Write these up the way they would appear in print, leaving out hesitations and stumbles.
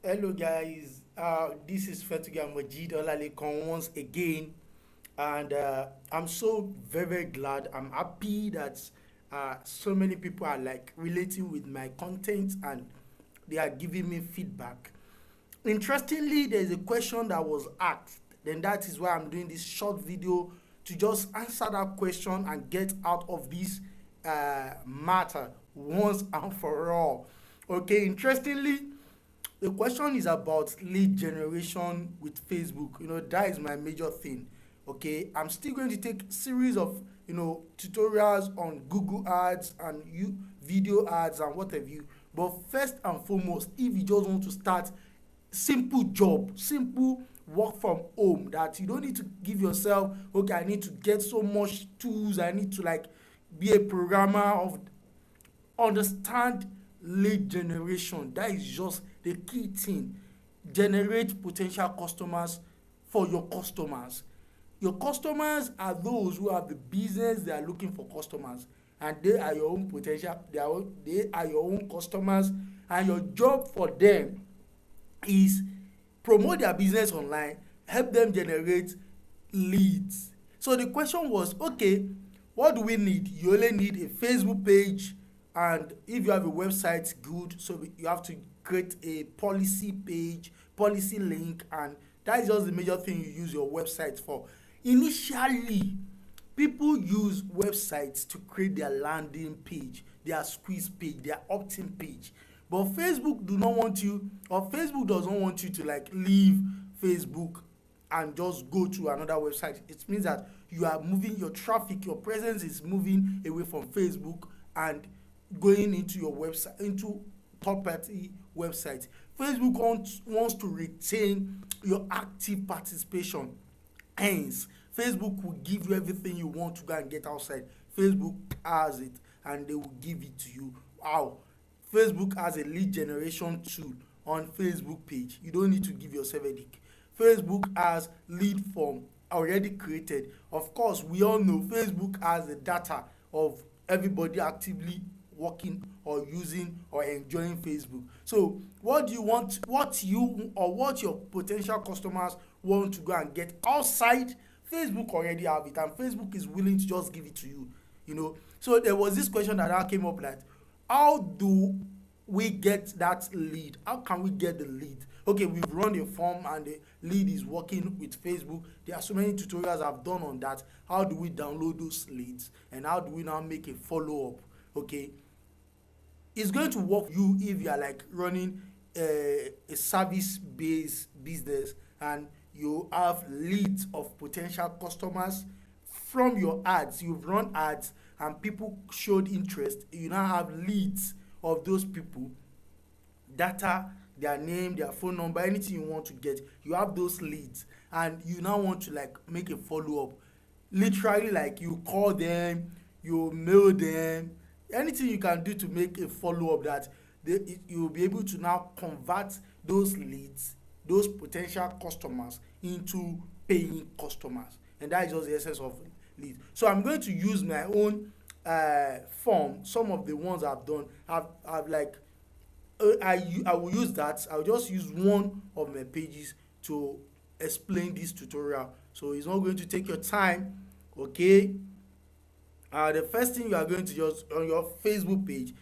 Hello guys, this is Fetuga Mojeed once again, and I'm so very glad. I'm happy that so many people are like relating with my content and they are giving me feedback. Interestingly, there's a question that was asked, then that is why I'm doing this short video to just answer that question and get out of this matter once and for all. Okay, interestingly, the question is about lead generation with Facebook. That is my major thing. Okay, I'm still going to take series of tutorials on Google ads and video ads and what have you. But first and foremost, if you just want to start simple job, simple work from home, that you don't need to give yourself, okay, I need to get so much tools, I need to like be a programmer of understand lead generation. That is just the key thing. Generate potential customers for your customers. Your customers are those who have the business, they are looking for customers, and they are your own potential, they are your own customers, and your job for them is promote their business online, help them generate leads. So the question was, okay, what do we need? You only need a Facebook page, and if you have a website, good. So you have to create a policy page, policy link, and that is just the major thing you use your website for. Initially, people use websites to create their landing page, their squeeze page, their opt-in page. But Facebook do not want you, or Facebook does not want you to like leave Facebook and just go to another website. It means that you are moving your traffic, your presence is moving away from Facebook and going into your website, into property website. Facebook wants to retain your active participation. Hence, Facebook will give you everything you want to go and get outside. Facebook has it and they will give it to you. Wow. Facebook has a lead generation tool on Facebook page. You don't need to give yourself a link. Facebook has lead form already created. Of course, we all know Facebook has the data of everybody actively working or using or enjoying Facebook. So what do you want, what you or what your potential customers want to go and get outside? Facebook already have it, and Facebook is willing to just give it to you. So there was this question that came up, that how do we get that lead? How can we get the lead? Okay, we've run a form and the lead is working with Facebook. There are so many tutorials I've done on that. How do we download those leads, and how do we now make a follow-up? Okay, it's going to work for you if you are like running a service based business and you have leads of potential customers from your ads. You've run ads and people showed interest. You now have leads of those people, data, their name, their phone number, anything you want to get. You have those leads and you now want to like make a follow-up. Literally, like you call them, you mail them, anything you can do to make a follow-up, that you will be able to now convert those leads, those potential customers, into paying customers. And that is just the essence of lead. So I'm going to use my own form. Some of the ones I've done, I've like I will use that. I'll just use one of my pages to explain this tutorial, so it's not going to take your time. Okay, the first thing you are going to just on your Facebook page,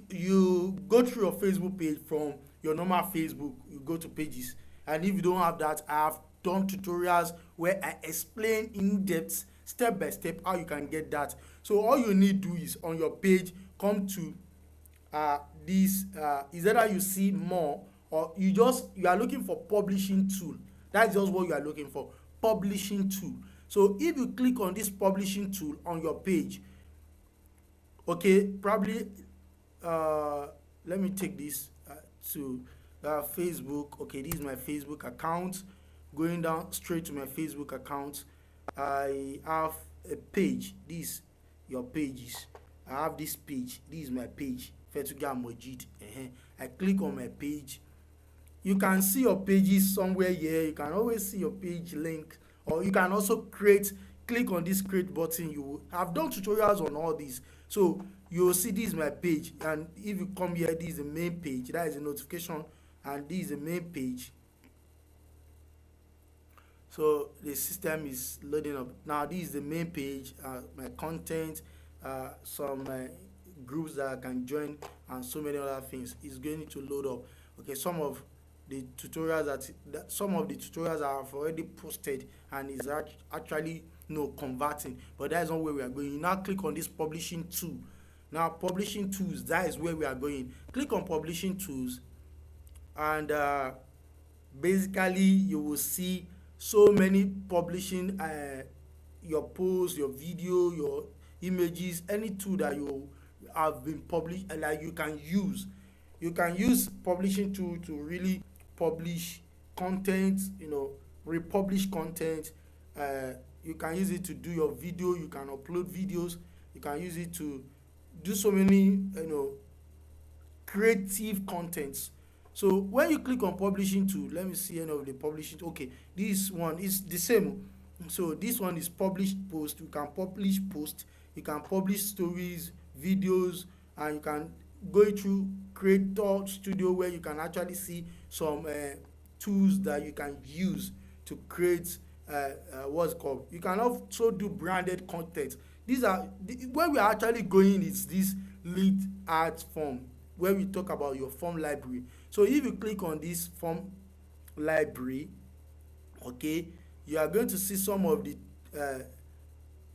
you go through your Facebook page from your normal Facebook. You go to pages, and if you don't have that, I have done tutorials where I explain in depth, step by step, how you can get that. So all you need to do is on your page, come to this is either you see more, or you are looking for publishing tool. That's just what you are looking for, publishing tool. So if you click on this publishing tool on your page, okay, probably let me take this to Facebook. Okay, this is my Facebook account. Going down straight to my Facebook account, I have a page. This your pages. I have this page. This is my page, Fetuga Mojeed. I click on my page. You can see your pages somewhere here. You can always see your page link, or you can also click on this create button. I've done tutorials on all these, so you'll see this is my page. And if you come here, this is the main page. That is the notification and this is the main page. So the system is loading up now. This is the main page, my content, some groups that I can join, and so many other things is going to load up. Okay, some of the tutorials that some of the tutorials I have already posted and is actually converting, but that is not where we are going. You now click on this publishing tool. Now publishing tools, that is where we are going. Click on publishing tools, and basically you will see so many publishing your posts, your video, your images, any tool that you have been published and that you can use. You can use publishing tool to really publish content, republish content. You can use it to do your video. You can upload videos. You can use it to do so many creative contents. So when you click on publishing tool, let me see any of the publishing. Okay, this one is the same. So this one is published post. You can publish post, you can publish stories, videos, and you can go through Creator Studio where you can actually see some tools that you can use to create what's called. You can also do branded content. These are where we are actually going is this lead art form where we talk about your form library. So if you click on this form library, okay, you are going to see some of the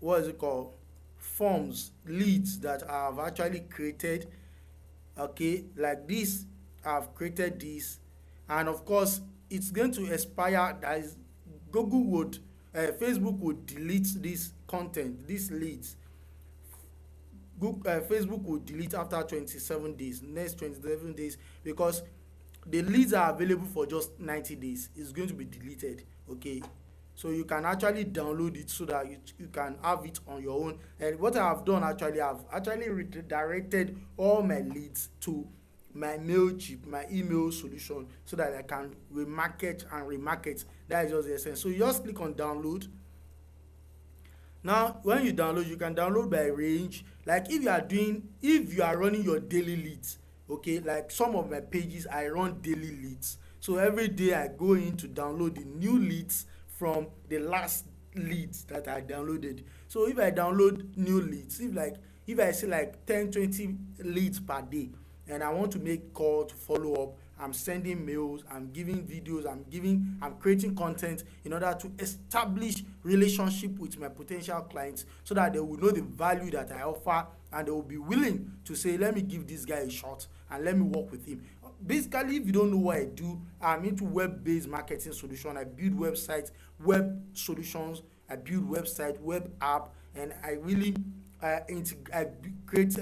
what is it called, forms, leads that I have actually created. Okay, like this, I've created this, and of course it's going to expire. That is, Google would Facebook would delete this content, these leads. Facebook will delete after 27 days, next 27 days, because the leads are available for just 90 days. It's going to be deleted. Okay, so you can actually download it so that you can have it on your own. And what I have done actually, I've actually redirected all my leads to my MailChimp, my email solution, so that I can remarket and remarket. That is just the essence. So you just click on download. Now when you download, you can download by range. Like if you are running your daily leads, okay, like some of my pages I run daily leads, so every day I go in to download the new leads from the last leads that I downloaded. So if I download new leads, if I see like 10-20 leads per day, and I want to make call to follow up, I'm sending mails, I'm giving videos, I'm creating content in order to establish relationship with my potential clients, so that they will know the value that I offer, and they will be willing to say, let me give this guy a shot and let me work with him. Basically, if you don't know what I do, I'm into web-based marketing solution. I build websites, web solutions, I build website, web app, and I really create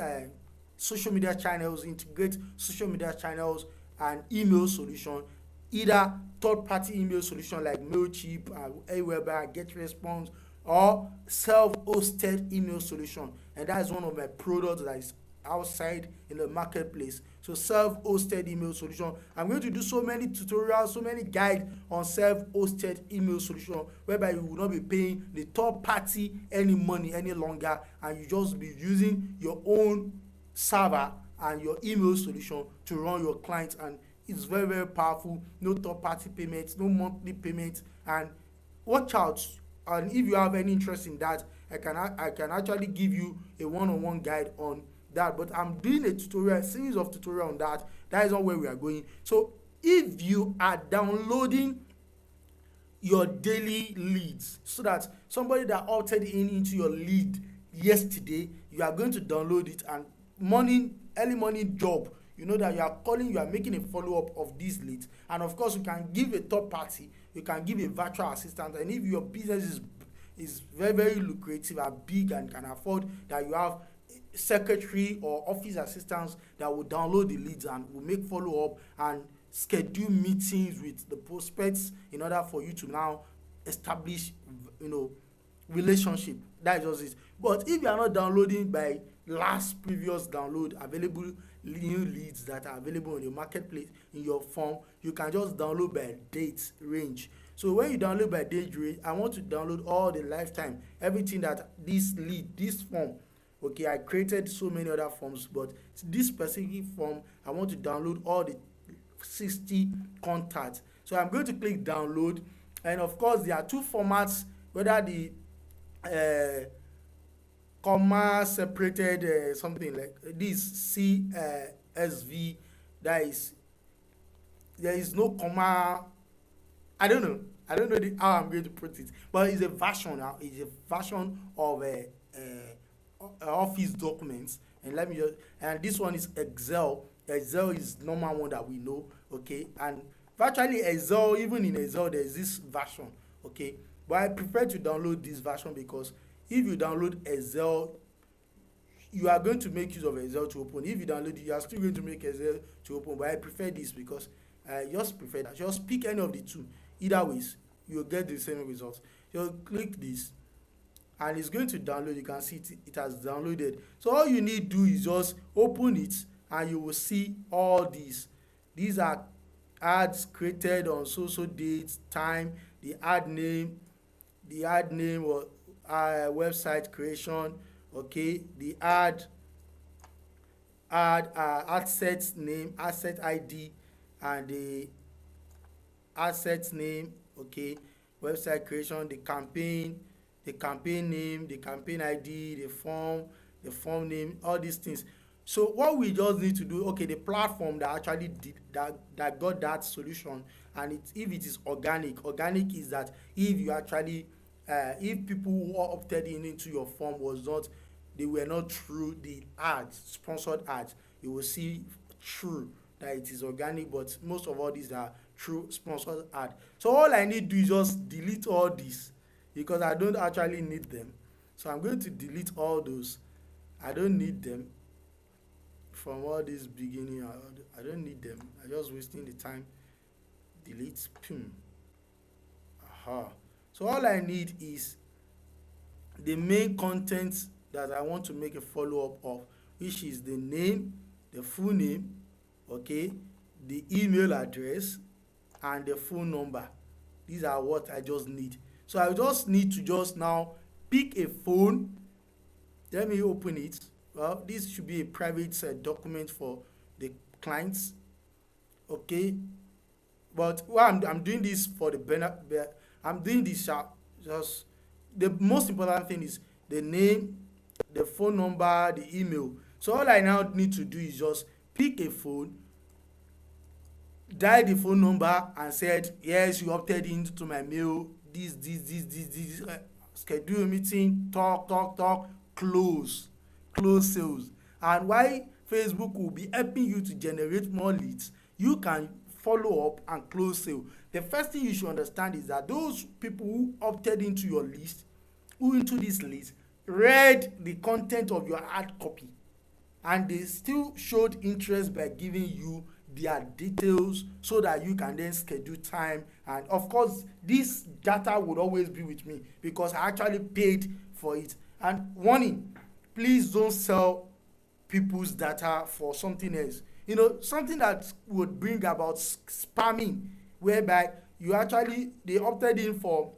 social media channels, integrate social media channels and email solution, either third-party email solution like MailChimp, Aweber, GetResponse, or self-hosted email solution. And that is one of my products that is outside in the marketplace. So self-hosted email solution. I'm going to do so many tutorials, so many guides on self-hosted email solution, whereby you will not be paying the third party any money any longer, and you just be using your own server and your email solution to run your clients. And it's very, very powerful. No third party payments, no monthly payments. And watch out, and if you have any interest in that, I can actually give you a one-on-one guide on that. But I'm doing a series of tutorial on that. That is not where we are going. So if you are downloading your daily leads, so that somebody that opted into your lead yesterday, you are going to download it, and early morning job, you know that you are calling, you are making a follow-up of these leads. And of course, you can give a third party, you can give a virtual assistant. And if your business is very, very lucrative and big and can afford that, you have secretary or office assistants that will download the leads and will make follow-up and schedule meetings with the prospects in order for you to now establish relationship. That is just it. But if you are not downloading by last previous download available new leads that are available on your marketplace in your form, you can just download by date range. So when you download by date range, I want to download all the lifetime, everything that this lead, this form. Okay, I created so many other forms, but this specific form, I want to download all the 60 contacts. So I'm going to click download, and of course there are two formats, whether the comma separated something like this CSV, that is, there is no comma. I don't know how I'm going to put it, but it's a version now. It's a version of Office documents. And let me just, and this one is Excel. Excel is normal one that we know, okay. And virtually Excel, even in Excel, there is this version, okay. But I prefer to download this version because if you download Excel, you are going to make use of Excel to open. If you download it, you are still going to make Excel to open. But I prefer this because I just prefer that. Just pick any of the two. Either ways, you'll get the same results. You click this, and it's going to download. You can see it has downloaded. So all you need to do is just open it, and you will see all these. These are ads created on so dates, time, the ad name or website creation, okay, the asset name, asset ID, and the asset name, okay, website creation, the campaign name, the campaign ID, the form name, all these things. So what we just need to do, okay, the platform that actually did that got that solution, and if it is organic is that if you actually if people who opted into your form they were not through the ads, sponsored ads, you will see true that it is organic. But most of all these are through sponsored ad. So all I need to do is just delete all these because I don't actually need them. So I'm going to delete all those. I don't need them from all this beginning. I don't need them. I'm just wasting the time. Delete. Aha. So all I need is the main content that I want to make a follow-up of, which is the name, the full name, okay, the email address, and the phone number. These are what I just need. So I just need to just now pick a phone. Let me open it. Well, this should be a private document for the clients, okay. But I'm doing this for the benefit. I'm doing this just the most important thing is the name, the phone number, the email. So all I now need to do is just pick a phone, dial the phone number, and said yes, you opted into my mail. This. Schedule a meeting. Talk. Close sales. And why Facebook will be helping you to generate more leads, you can follow up and close sale. The first thing you should understand is that those people who opted into your list, into this list, read the content of your ad copy, and they still showed interest by giving you their details so that you can then schedule time. And of course this data would always be with me because I actually paid for it. And warning, please don't sell people's data for something else, something that would bring about spamming, whereby they opted in for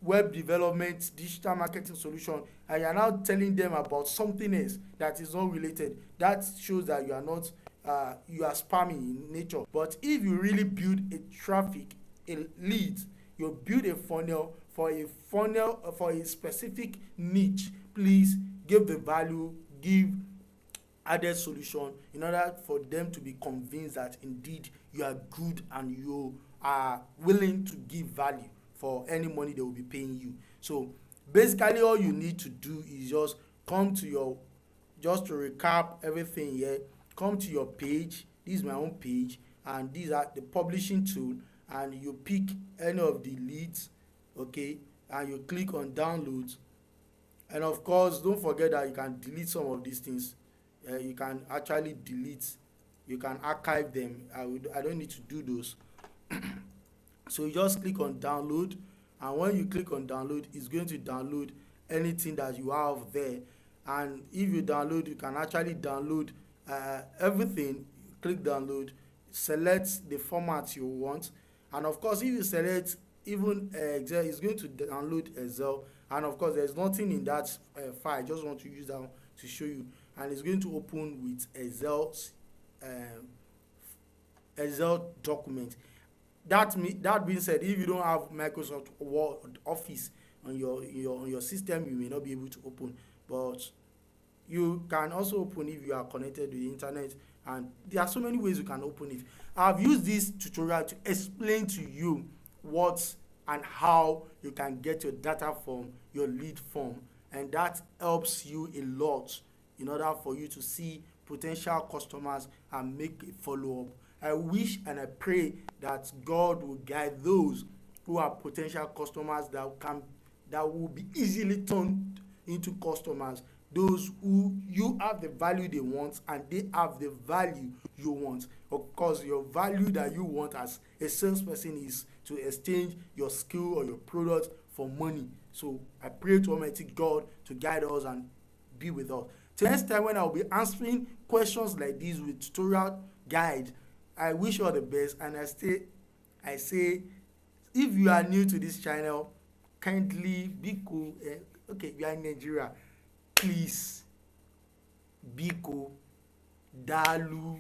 web development, digital marketing solution, and you are now telling them about something else that is not related. That shows that you are not you are spamming in nature. But if you really build a traffic, a lead, you build a funnel for a specific niche, please give the value, give added solution in order for them to be convinced that indeed you are good and you are willing to give value for any money they will be paying you. So basically all you need to do is just to recap everything here, come to your page. This is my own page, and these are the publishing tool, and you pick any of the leads, okay, and you click on downloads. And of course don't forget that you can delete some of these things. You can actually delete, you can archive them. I don't need to do those. So you just click on download, and when you click on download, it's going to download anything that you have there. And if you download, you can actually download everything. Click download, select the format you want, and of course if you select even Excel, it's going to download Excel. And of course there's nothing in that file. I just want to use that one to show you, and it's going to open with Excel's Excel document. That being said, if you don't have Microsoft Word Office on your system, you may not be able to open. But you can also open if you are connected to the internet, and there are so many ways you can open it. I've used this tutorial to explain to you what and how you can get your data from your lead form, and that helps you a lot in order for you to see potential customers and make a follow-up. I wish and I pray that God will guide those who are potential customers that will be easily turned into customers, those who you have the value they want and they have the value you want. Of course, your value that you want as a salesperson is to exchange your skill or your product for money. So I pray to Almighty God to guide us and be with us. Till next time, when I'll be answering questions like this with tutorial guide, I wish you all the best, and I say, if you are new to this channel, kindly be cool. Okay, we are in Nigeria. Please be cool. Dalu.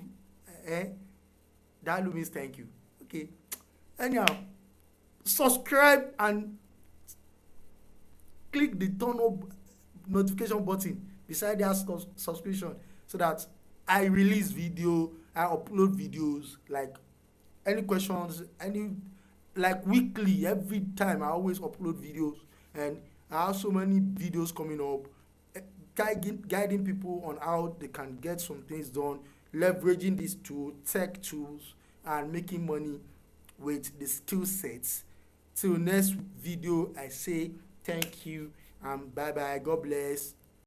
Dalu means thank you. Okay. Anyhow, subscribe and click the turn up notification button beside that subscription, so that I release video, I upload videos, like any questions, like weekly, every time I always upload videos, and I have so many videos coming up, guiding people on how they can get some things done, leveraging these tech tools, and making money with the skill sets. Till next video, I say thank you and bye bye. God bless.